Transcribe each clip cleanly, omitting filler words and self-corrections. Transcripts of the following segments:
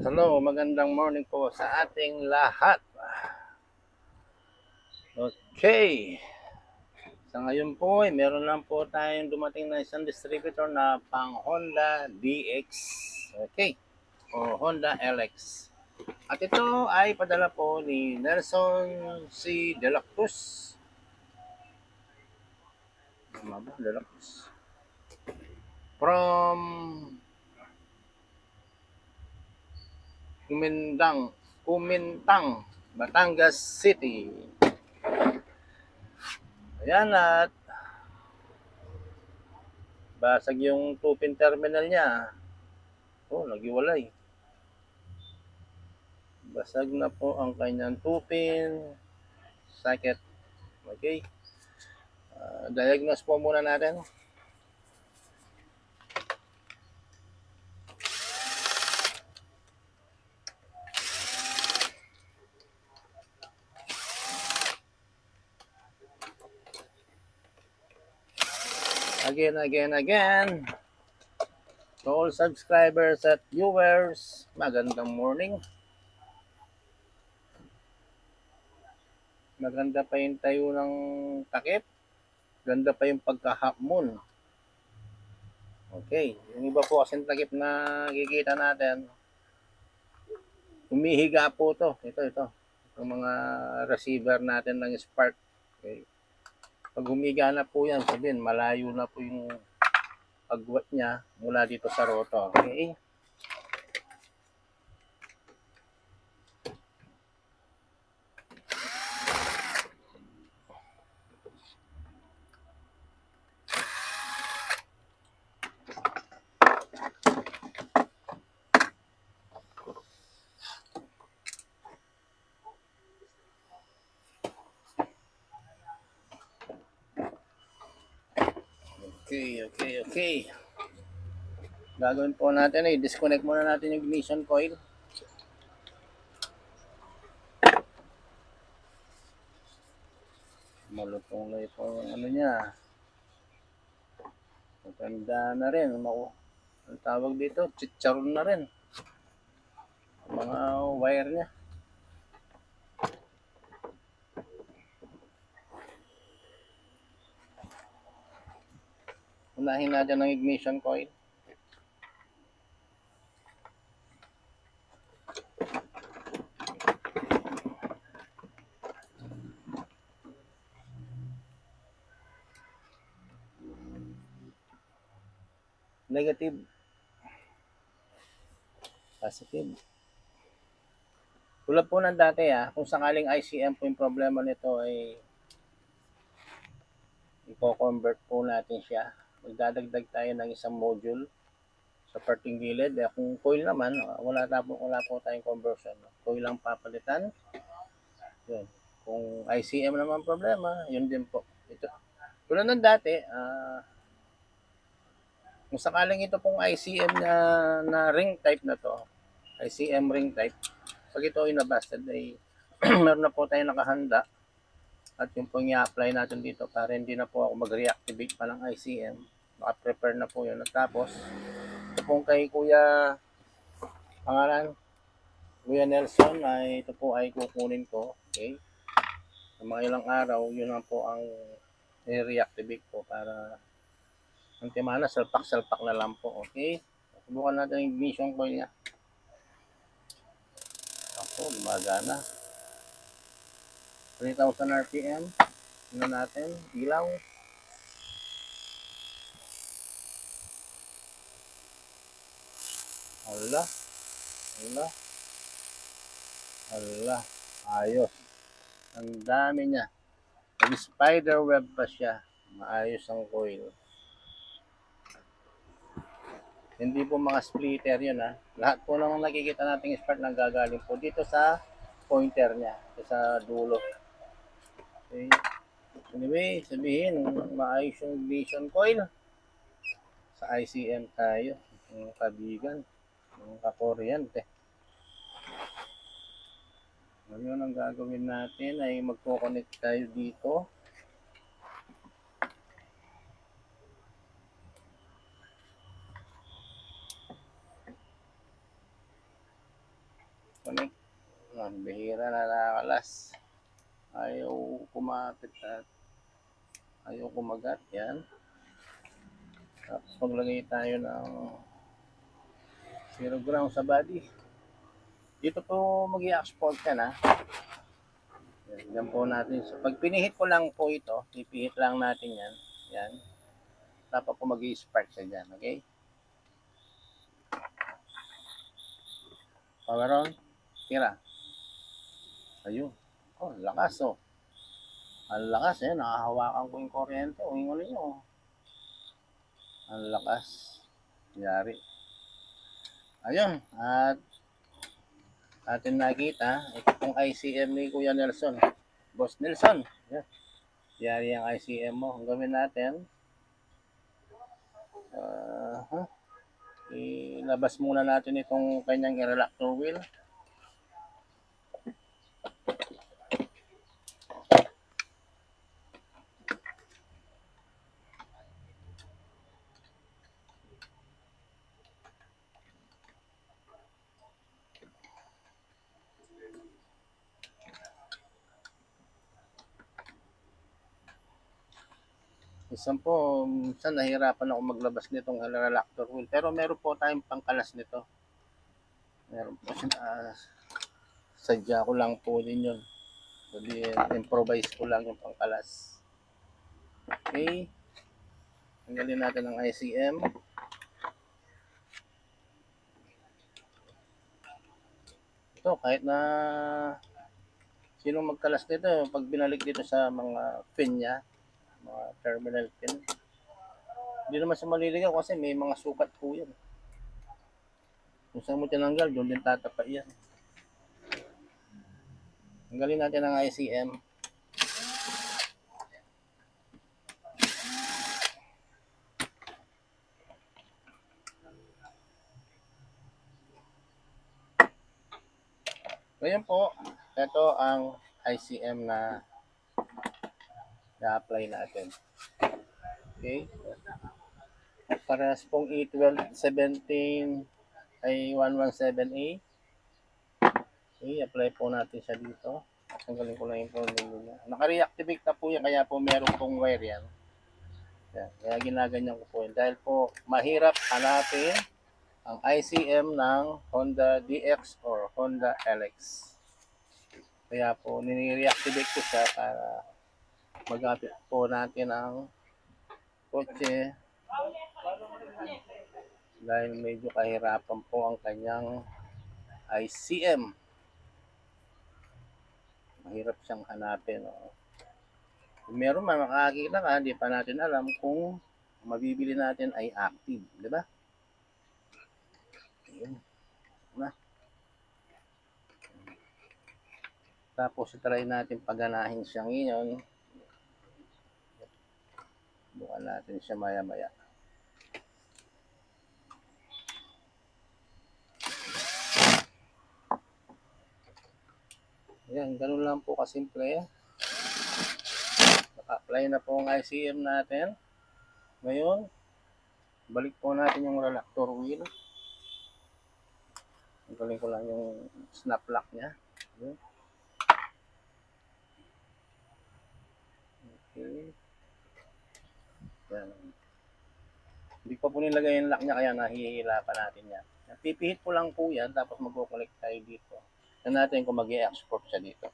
Hello, magandang morning po sa ating lahat. Okay. Sa ngayon po ay meron lang po tayong dumating na isang distributor na pang Honda DX. Okay. O Honda LX. At ito ay padala po ni Nelson C. De la Cruz. Tama ba? De la Cruz. From Kumintang, Batangas City. Ayan, at basag yung tupin terminal niya. Oh, nagiwalay. Basag na po ang kanyang tupin socket. Okay. Diagnose po muna natin. Again. To all subscribers at viewers, magandang morning. Maganda pa yung tayo ng takip. Ganda pa yung pagkahapon. Okay. Yung iba po kasing takip na kikita natin, humihiga po to. Ito. Yung mga receiver natin ng Spark. Okay. Pag humiga na po yan, sabihin, malayo na po yung agwat niya mula dito sa rotor. Okay. Okay. Gagawin po natin ay disconnect muna natin yung ignition coil. Malutong na ito ano niya. Maganda na rin. Ang tawag dito, chicharon na rin. Mga wire niya. Unahin natin ang ignition coil. Negative. Positive. Tulad po ng dati kung sakaling ICM po yung problema nito ay i-convert po natin siya. Magdadagdag tayo ng isang module sa parting gilid. Kung coil naman, wala po tayong conversion. Coil lang papalitan. Yun. Kung ICM naman problema, yun din po. Ito. Tulad ng dati, kung sakaling ito pong ICM na ring type na to, ICM ring type, pag ito ay nabasted, ay meron na po tayo nakahanda at yung pong i-apply natin dito para hindi na po ako mag-reactivate pa ng ICM. Naka-prepare na po yun. At tapos, ito pong kay Kuya pangalan, Kuya Nelson, ay ito po ay kukunin ko. Okay? Sa mga ilang araw, yun lang po ang i-reactivate ko para ang timana, salpak-salpak na lang po. Okay? Subukan natin yung ignition coil niya. Ako, gumagana. 3,000 RPM. Tingnan natin. Ilaw. Hala. Ayos. Ang dami niya. Nag-spider web pa siya. Maayos ang coil. Hindi po mga splitter yun Lahat po ng nakikita nating spark na gagaling po dito sa pointer niya. Sa dulo. Okay. Anyway, sabihin, maayos yung ignition coil. Sa ICM tayo. Yung kabigan. Yung kakuryente. Ngayon ang gagawin natin ay magko-connect tayo dito. connect. Ang bihira na nakakalas. Ayaw kumapit at ayaw kumagat. Yan. Tapos maglagay tayo ng zero ground sa body. Dito po mag-i-export ka na. Yan po natin. So, pag pinihit ko lang po ito, ipihit lang natin yan. Yan. Tapos po mag-i-spark siya dyan. Okay? Power on. Tira. Ayun. Oh, lakas oh. Ang lakas eh. Nakahawakan ko yung kuryente. Uwing nyo. Ang lakas. Yari. Ayun. At atin nakita. Ito pong ICM ni Kuya Nelson. Boss Nelson. Yan. Yari ang ICM mo. Ang gawin natin. Ilabas muna natin itong kanyang reactor wheel. Minsan po, nahirapan ako maglabas nitong reactor wheel. Pero meron po tayong pangkalas nito. Meron po sadya ko lang po din yun. So, improvise ko lang yung pangkalas. Okay. Tanggalin natin ang ICM. Ito, kahit na sino magkalas nito, pag binalik dito sa mga pin niya, mga terminal pin, hindi naman siya maliligaw kasi may mga sukat po yan. Kung saan mo tinanggal, doon din tatapa yan. Tanggalin natin ang ICM. Ngayon po, ito ang ICM na na-apply natin. Okay. Parehas pong E1217 ay 117A. Okay, apply po natin siya dito. Tanggalin ko lang yung problem niya. Naka-reactivate na po yan, kaya po meron pong wire yan. Yan. Kaya ginaganyan ko po yan. Dahil po mahirap hanapin ang ICM ng Honda DX or Honda LX. Kaya po nini-reactivate ko siya para mag-update po natin ang kotse. Dahil medyo kahirapan po ang kanyang ICM. Mahirap siyang hanapin. Kung meron man makakakita ka, hindi pa natin alam kung mabibili natin ay active. Di ba? Ayun. Tapos try natin paganahin siya ngayon. Bukan natin siya maya-maya. Ayan, ganun lang po kasimple. Naka-apply na po ang ICM natin. Ngayon, balik po natin yung reactor wheel. Galing ko lang yung snap lock niya. Okay. Yan. Hindi pa po nilagay yung lock niya kaya nahihila pa natin yan. Pipihit ko lang po yan tapos mag-connect tayo dito. Yan natin kung mag-i-export siya dito.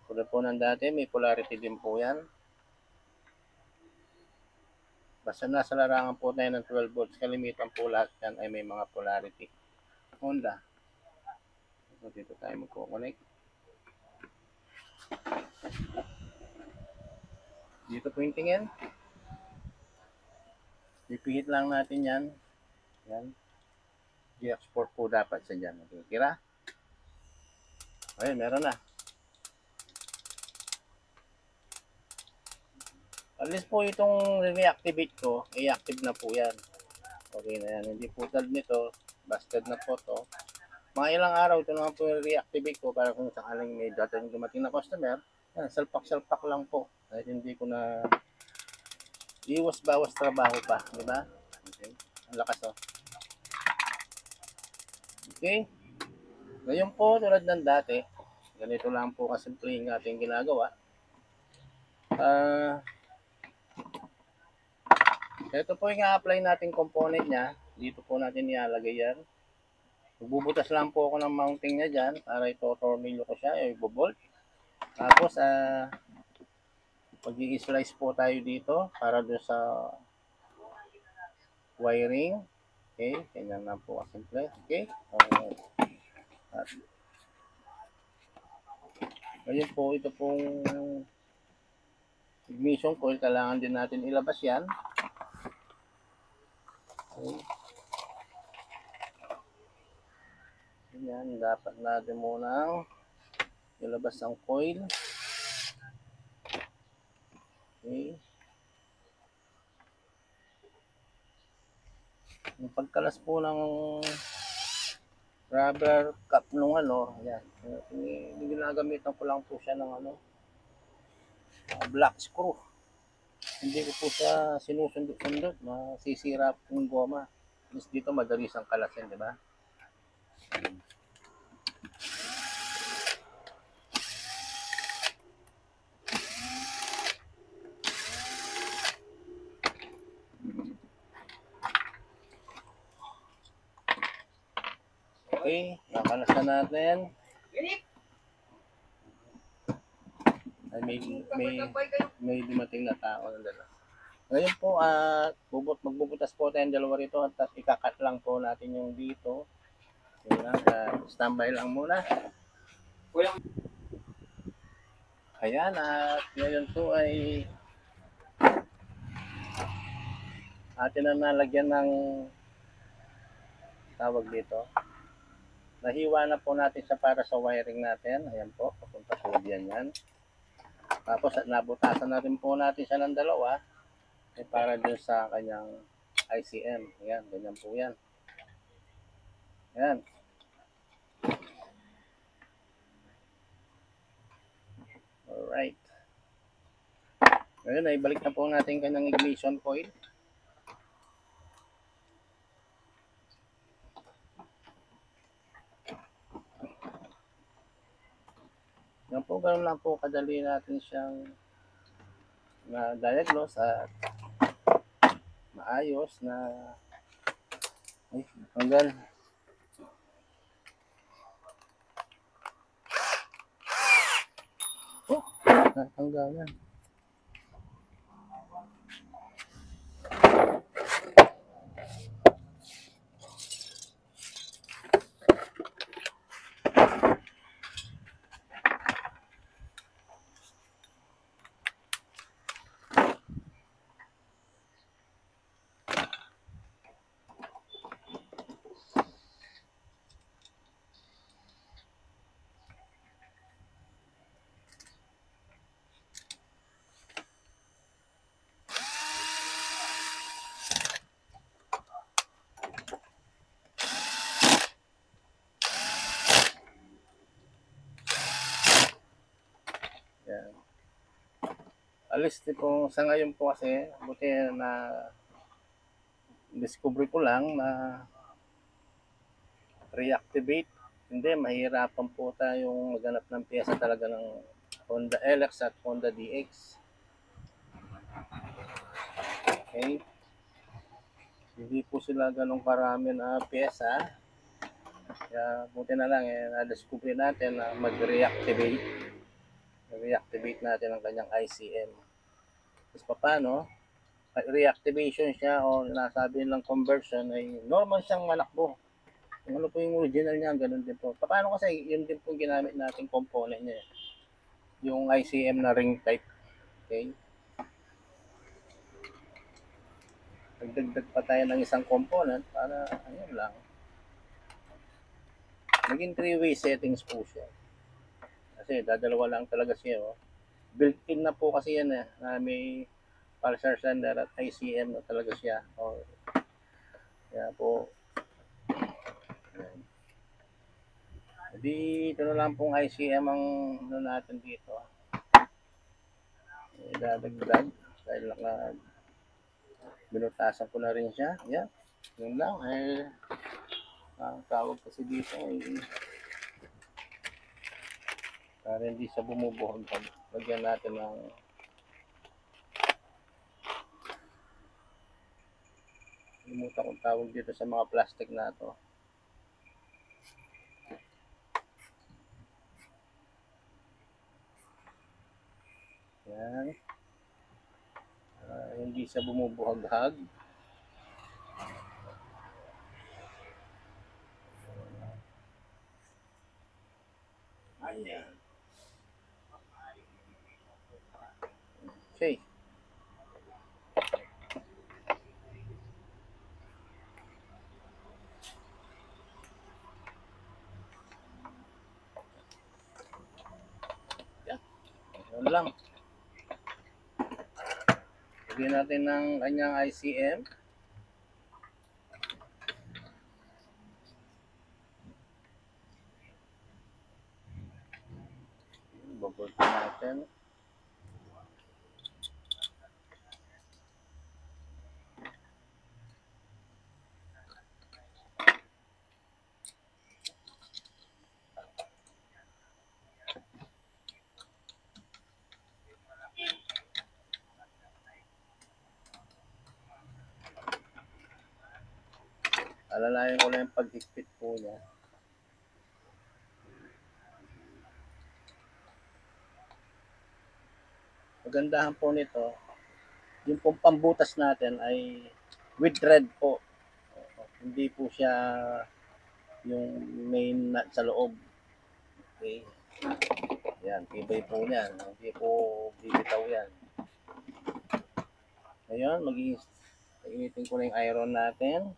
Tulad po ng dati, may polarity din po yan. Basta nasa larangan po tayo ng 12 volts, kalimitan po lahat yan ay may mga polarity. Honda. So, dito tayo mag-connect. Dito po yung tingin. Ipihit lang natin yan. Yan. I-export po dapat sa dyan. Okay, kira? Ayun, meron na. At least po itong reactivate ko, i-active na po yan. Okay na yan. Hindi po tal nito, busted na po to. Mga ilang araw, ito naman po yung reactivate ko para kung sakaling may dating dumating na customer, yan, salpak-salpak lang po. Dahil hindi ko na iwas-bawas trabaho pa, di ba? Okay. Ang lakas oh. Okay? Ngayon po, tulad ng dati, ganito lang po kasimple yung ating ginagawa. Ito po yung apply nating component niya. Dito po natin ilalagay yan. Magbubutas lang po ako ng mounting niya dyan para ito-tornilyo ko siya, i-bolt. Tapos, mag-i-slice po tayo dito para doon sa wiring. Okay, ganyan lang po kasimple. Okay, ngayon po, ito pong ignition coil, kailangan din natin ilabas yan. Okay. Yan, dapat natin munang ilabas ang coil. Okay. Yung pagkalas po ng rubber cap nung yan. Ginagamitan ko lang po siya ng black screw. Hindi ko po siya sinusundot-sundot, masisira po yung goma. At least dito madali siyang kalasin, di ba? Okay, nakalas na natin. Ay, may dumating na tao na dala. Ngayon po, magbubutas po tayong dalawa rito at ikakat lang po natin yung dito. Standby lang muna. Ayan, at ngayon po ay atin na nalagyan ng tawag dito. Nahiwa na po natin siya para sa wiring natin. Ayan po, papunta po diyan yan. Tapos nabutasan na rin po natin siya ng dalawa para dun sa kanyang ICM. Ayan, ganyan po yan. Ayan. Alright. Ngayon ay balik na po natin kanyang ignition coil. Yan po, ganun lang po kadali natin siyang na-diagnose at maayos na hanggang hanggang yan. Yan. Alis po sa ngayon po kasi buti na discovery ko lang na reactivate. Hindi, mahirapan po tayong maghanap ng pyesa talaga ng Honda LX at Honda DX. Okay. Hindi po sila ganong karami na pyesa. Kaya buti na lang na-discovery natin na mag-reactivate. Reactivate natin ang kanyang ICM. Tapos paano? Reactivation siya o nasabi nilang conversion ay normal siyang manakbo. Kung ano po yung original niya, ganun din po. Paano kasi yun din po ginamit nating component niya. Yung ICM na ring type. Okay? Nagdagdag pa tayo ng isang component para ayun lang. Naging 3-way settings po siya. Kasi dadalawa lang talaga siya. Built-in na po kasi yan na may pulsar sender at ICM na talaga siya. Kaya po dito na lang pong ICM ang natin dito. Idadagdag dahil binutasan ko na rin siya. Yan. Yun lang. Ang tawag kasi dito ay para hindi siya bumubuhag. Lagyan natin ng limutan kong tawag dito sa mga plastic na to. Yan. Hindi siya bumubuhag-hag. Ayan. Okay. Yan lang. Lagyan natin ng kanyang ICM. Babot natin. Alalayan ko lang yung paghigpit po niya. Magandahan po nito, yung pong pambutas natin ay with thread po. Hindi po siya yung main nut sa loob. Okay. Yan, tibay po yan. Hindi po bibitaw yan. Ngayon, mag-iinitin ko na yung iron natin.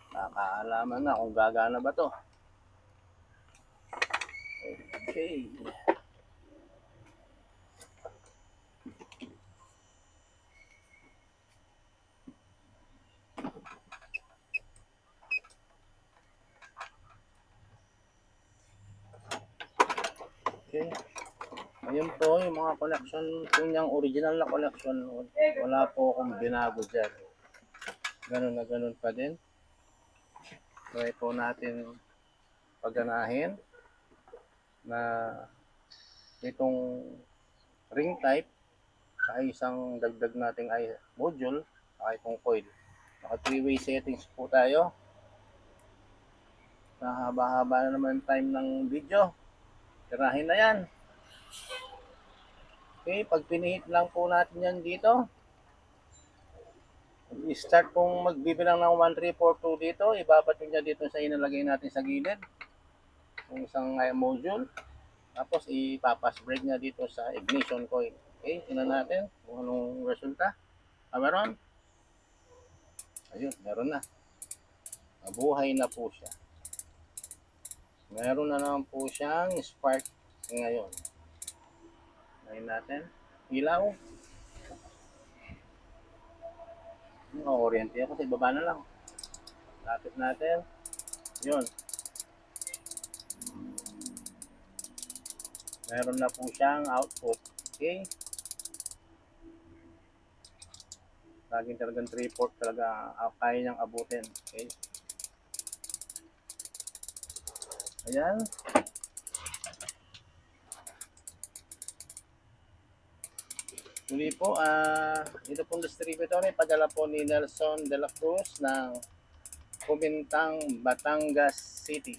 Nakakaalaman na kung gagana ba to. Okay. Okay. Ayun po yung mga collection, yung original na collection, wala po akong binago dyan. Ganun na ganun pa din. Try po natin pagganahin na itong ring type sa isang dagdag nating module sa itong coil. Naka 3-way settings po tayo. Haba-haba na naman time ng video. Tirahin na yan. Okay, pag pinihit lang po natin yan dito, start pong magbibilang ng 1, 3, 4, 2 dito, ibabat niya dito sa inalagay natin sa gilid, yung isang module, tapos ipapas break niya dito sa ignition coil. Okay, tingnan natin kung anong resulta. Meron? Ayun, meron na. Mabuhay na po siya. Meron na naman po siyang spark ngayon. Ngayon natin. Ilaw. Oriente kasi baba na lang. Lapit natin. Yun. Meron na po siyang output. Okay. Laging talagang 3/4 talaga kaya niyang abutin. Okay. Ayan. Muli po, ito pong distributor ay padala po ni Nelson de la Cruz ng Kumintang, Batangas City.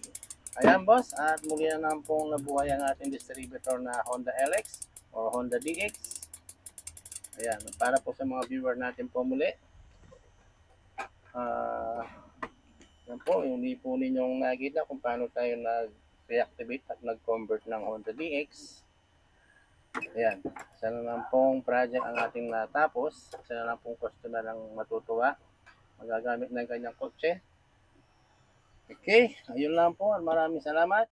Ayan boss, at muli na naman pong nabuhay ang ating distributor na Honda LX o Honda DX. Ayan, para po sa mga viewer natin po muli. Yan po, yung hindi po ninyong nakita kung paano tayo nag-reactivate at nag-convert ng Honda DX. Ayan, isa na lang pong project ang ating natapos. Isa na lang pong customer ang matutuwa. Magagamit ng kanyang kotse. Okay, ayun lang po. Maraming salamat.